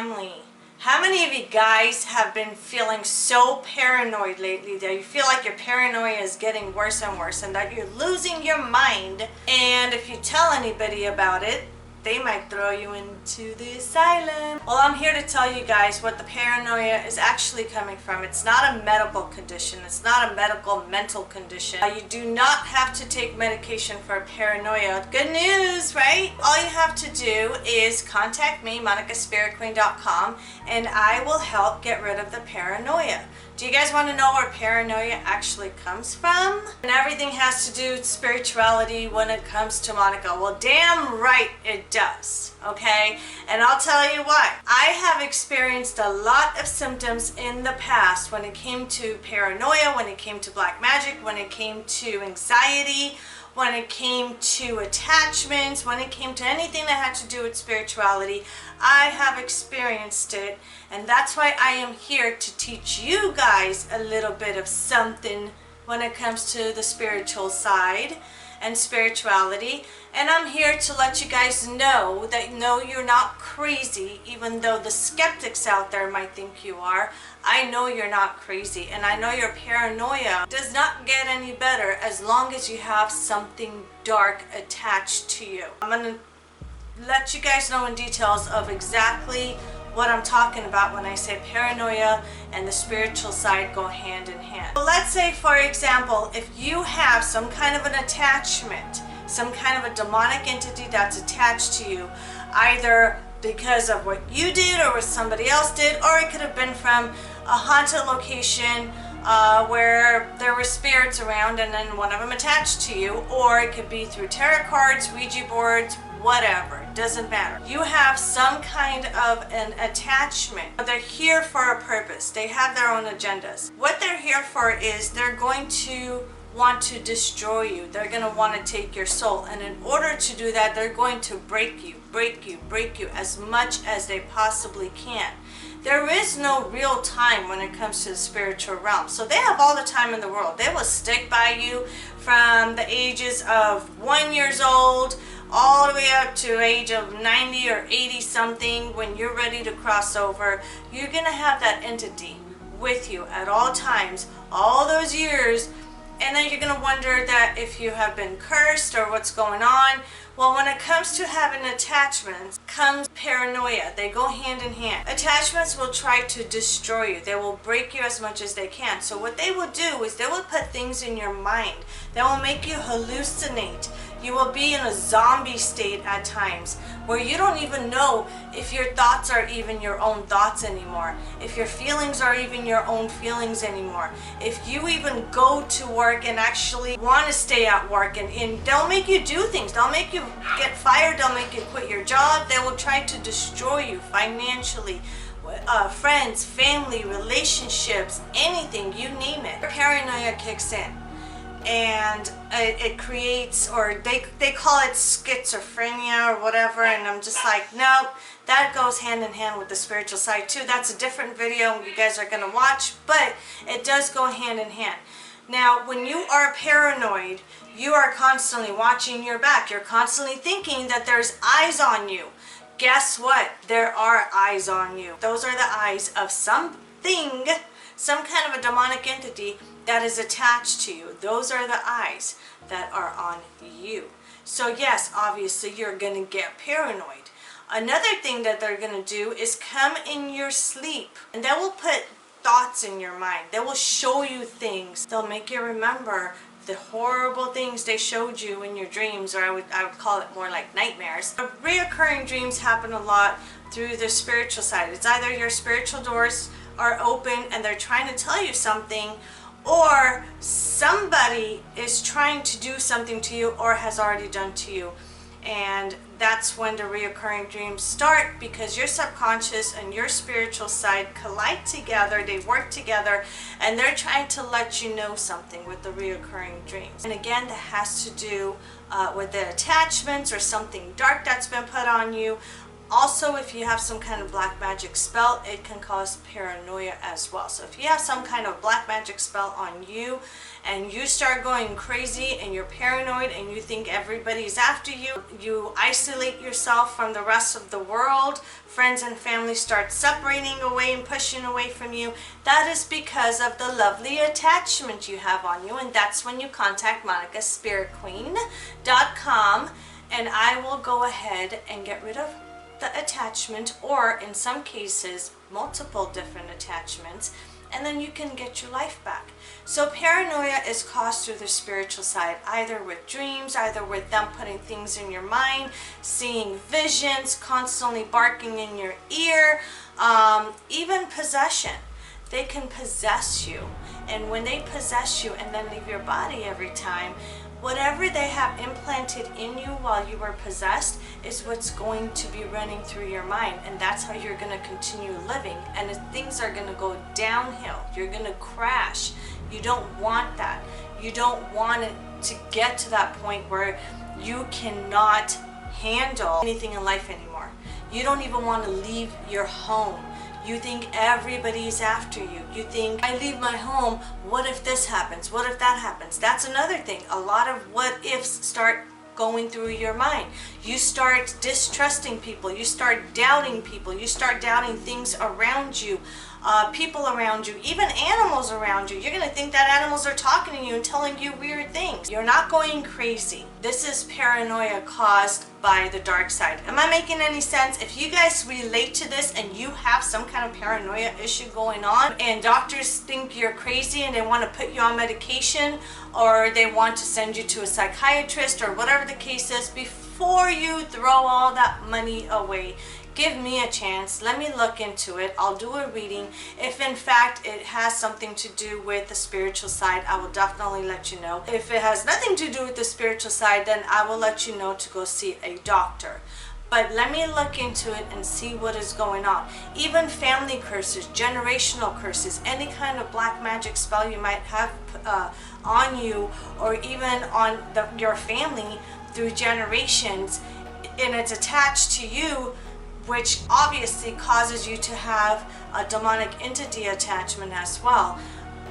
family. How many of you guys have been feeling so paranoid lately that you feel like your paranoia is getting worse and worse and that you're losing your mind? And if you tell anybody about it, they might throw you into the asylum. Well, I'm here to tell you guys what the paranoia is actually coming from. It's not a medical condition. It's not a medical mental condition. You do not have to take medication for paranoia. Good news, right? All you have to do is contact me, monicaspiritqueen.com, and I will help get rid of the paranoia. Do you guys want to know where paranoia actually comes from? And everything has to do with spirituality when it comes to Monica. Well, damn right it does, okay? And I'll tell you what. I have experienced a lot of symptoms in the past when it came to paranoia, when it came to black magic, when it came to anxiety, when it came to attachments, when it came to anything that had to do with spirituality. I have experienced it, and that's why I am here to teach you guys a little bit of something when it comes to the spiritual side and spirituality. And I'm here to let you guys know that no, you're not crazy, even though the skeptics out there might think you are. I know you're not crazy, and I know your paranoia does not get any better as long as you have something dark attached to you. I'm going to let you guys know in details of exactly what I'm talking about when I say paranoia and the spiritual side go hand in hand. So let's say, for example, if you have some kind of an attachment, some kind of a demonic entity that's attached to you, either because of what you did or what somebody else did, or it could have been from a haunted location where there were spirits around and then one of them attached to you, or it could be through tarot cards, Ouija boards, whatever. It doesn't matter. You have some kind of an attachment. They're here for a purpose. They have their own agendas. What they're here for is they're going to want to destroy you. They're going to want to take your soul, and in order to do that, they're going to break you as much as they possibly can. There is no real time when it comes to the spiritual realm, so they have all the time in the world. They will stick by you from the ages of 1 year old all the way up to age of 90 or 80 something. When you're ready to cross over, you're going to have that entity with you at all times, all those years. And then you're going to wonder that if you have been cursed or what's going on. Well, when it comes to having attachments, comes paranoia. They go hand in hand. Attachments will try to destroy you. They will break you as much as they can. So what they will do is they will put things in your mind that will make you hallucinate. You will be in a zombie state at times where you don't even know if your thoughts are even your own thoughts anymore, if your feelings are even your own feelings anymore, if you even go to work and actually want to stay at work, and they'll make you do things. They'll make you get fired. They'll make you quit your job. They will try to destroy you financially, friends, family, relationships, anything, you name it. Paranoia kicks in. And it creates, or they call it schizophrenia or whatever, and I'm just like, nope, that goes hand in hand with the spiritual side too. That's a different video you guys are going to watch, but it does go hand in hand. Now, when you are paranoid, you are constantly watching your back. You're constantly thinking that there's eyes on you. Guess what? There are eyes on you. Those are the eyes of something, some kind of a demonic entity that is attached to you. Those are the eyes that are on you. So yes, obviously you're going to get paranoid. Another thing that they're going to do is come in your sleep, and they will put thoughts in your mind. They will show you things. They'll make you remember the horrible things they showed you in your dreams, or I would call it more like nightmares. Reoccurring dreams happen a lot through the spiritual side. It's either your spiritual doors are open and they're trying to tell you something, or somebody is trying to do something to you or has already done to you. And that's when the reoccurring dreams start, because your subconscious and your spiritual side collide together, they work together, and they're trying to let you know something with the reoccurring dreams. And again, that has to do with the attachments or something dark that's been put on you. Also, if you have some kind of black magic spell, it can cause paranoia as well. So if you have some kind of black magic spell on you and you start going crazy and you're paranoid and you think everybody's after you, you isolate yourself from the rest of the world, friends and family start separating away and pushing away from you, that is because of the lovely attachment you have on you. And that's when you contact MonicaSpiritQueen.com, and I will go ahead and get rid of the attachment, or in some cases multiple different attachments, and then you can get your life back. So paranoia is caused through the spiritual side, either with dreams, either with them putting things in your mind, seeing visions, constantly barking in your ear, even possession. They can possess you, and when they possess you and then leave your body every time, whatever they have implanted in you while you were possessed is what's going to be running through your mind, and that's how you're going to continue living, and things are going to go downhill. You're going to crash. You don't want that. You don't want it to get to that point where you cannot handle anything in life anymore. You don't even want to leave your home. You think everybody's after you. You think, I leave my home, what if this happens? What if that happens? That's another thing. A lot of what ifs start going through your mind. You start distrusting people. You start doubting people. You start doubting things around you, people around you, even animals around you. You're going to think that animals are talking to you and telling you weird things. You're not going crazy. This is paranoia caused by the dark side. Am I making any sense? If you guys relate to this and you have some kind of paranoia issue going on and doctors think you're crazy and they want to put you on medication, or they want to send you to a psychiatrist, or whatever the case is, before you throw all that money away, give me a chance. Let me look into it. I'll do a reading. If in fact it has something to do with the spiritual side, I will definitely let you know. If it has nothing to do with the spiritual side, then I will let you know to go see a doctor. But let me look into it and see what is going on. Even family curses, generational curses, any kind of black magic spell you might have on you, or even on your family through generations, and it's attached to you, which obviously causes you to have a demonic entity attachment as well.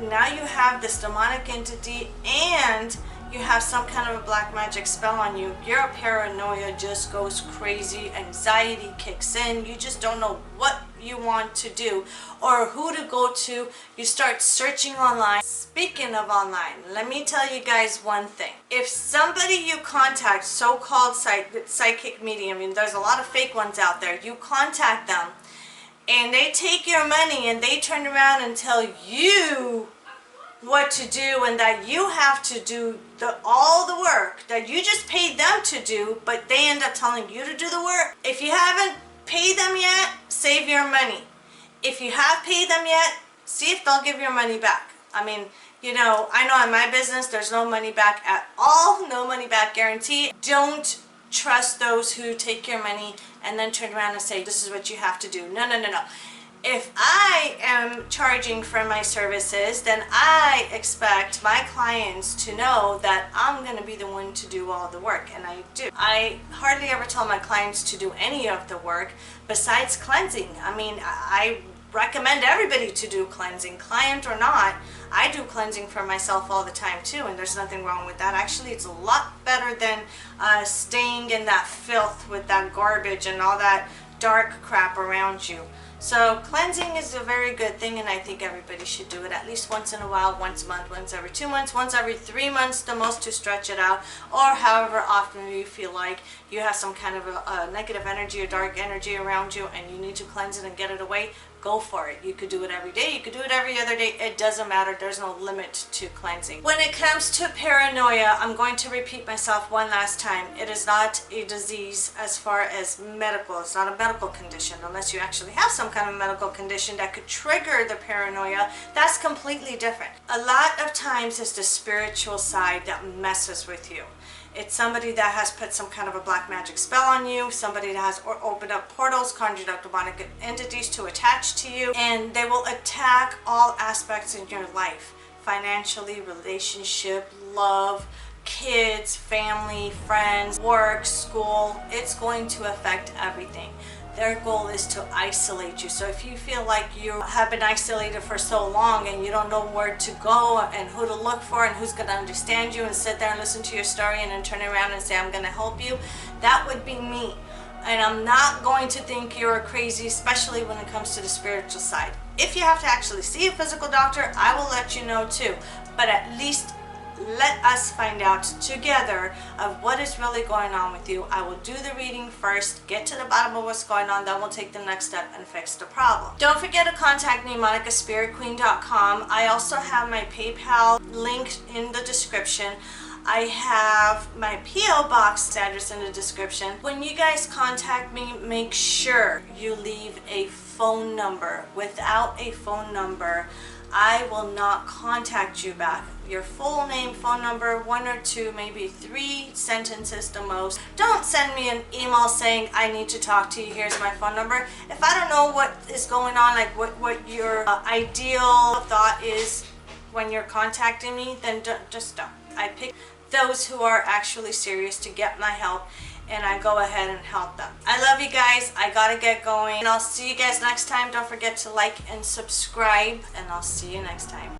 Now you have this demonic entity and you have some kind of a black magic spell on you. Your paranoia just goes crazy. Anxiety kicks in. You just don't know what you want to do or who to go to. You start searching online. Speaking of online, let me tell you guys one thing. If somebody you contact, so-called psychic medium, and there's a lot of fake ones out there, you contact them and they take your money and they turn around and tell you what to do, and that you have to do all the work that you just paid them to do, but they end up telling you to do the work. If you haven't paid them yet, save your money. If you have paid them yet, see if they'll give your money back. I mean, you know, I know in my business there's no money back at all, no money back guarantee. Don't trust those who take your money and then turn around and say, this is what you have to do. No, no, no, no. If I am charging for my services, then I expect my clients to know that I'm going to be the one to do all the work, and I do. I hardly ever tell my clients to do any of the work besides cleansing. I mean, I recommend everybody to do cleansing, client or not. I do cleansing for myself all the time too, and there's nothing wrong with that. Actually, it's a lot better than staying in that filth with that garbage and all that dark crap around you. So cleansing is a very good thing, and I think everybody should do it at least once in a while, once a month, once every 2 months, once every 3 months the most, to stretch it out, or however often you feel like you have some kind of a negative energy or dark energy around you and you need to cleanse it and get it away. Go for it. You could do it every day. You could do it every other day. It doesn't matter. There's no limit to cleansing. When it comes to paranoia, I'm going to repeat myself one last time. It is not a disease as far as medical. It's not a medical condition unless you actually have some kind of medical condition that could trigger the paranoia. That's completely different. A lot of times it's the spiritual side that messes with you. It's somebody that has put some kind of a black magic spell on you, somebody that has opened up portals, conjured up demonic entities to attach to you, and they will attack all aspects in your life. Financially, relationship, love, kids, family, friends, work, school. It's going to affect everything. Their goal is to isolate you. So if you feel like you have been isolated for so long and you don't know where to go and who to look for and who's going to understand you and sit there and listen to your story and then turn around and say, I'm going to help you, that would be me. And I'm not going to think you're crazy, especially when it comes to the spiritual side. If you have to actually see a physical doctor, I will let you know too. But at least let us find out together of what is really going on with you. I will do the reading first, get to the bottom of what's going on, then we'll take the next step and fix the problem. Don't forget to contact me, monicaspiritqueen.com. I also have my PayPal linked in the description. I have my P.O. box address in the description. When you guys contact me, make sure you leave a phone number. Without a phone number, I will not contact you back. Your full name, phone number, 1 or 2, maybe 3 sentences the most. Don't send me an email saying I need to talk to you, here's my phone number. If I don't know what is going on, like what your ideal thought is when you're contacting me, then just don't. I pick those who are actually serious to get my help, and I go ahead and help them. I love you guys. I gotta get going, and I'll see you guys next time. Don't forget to like and subscribe, and I'll see you next time.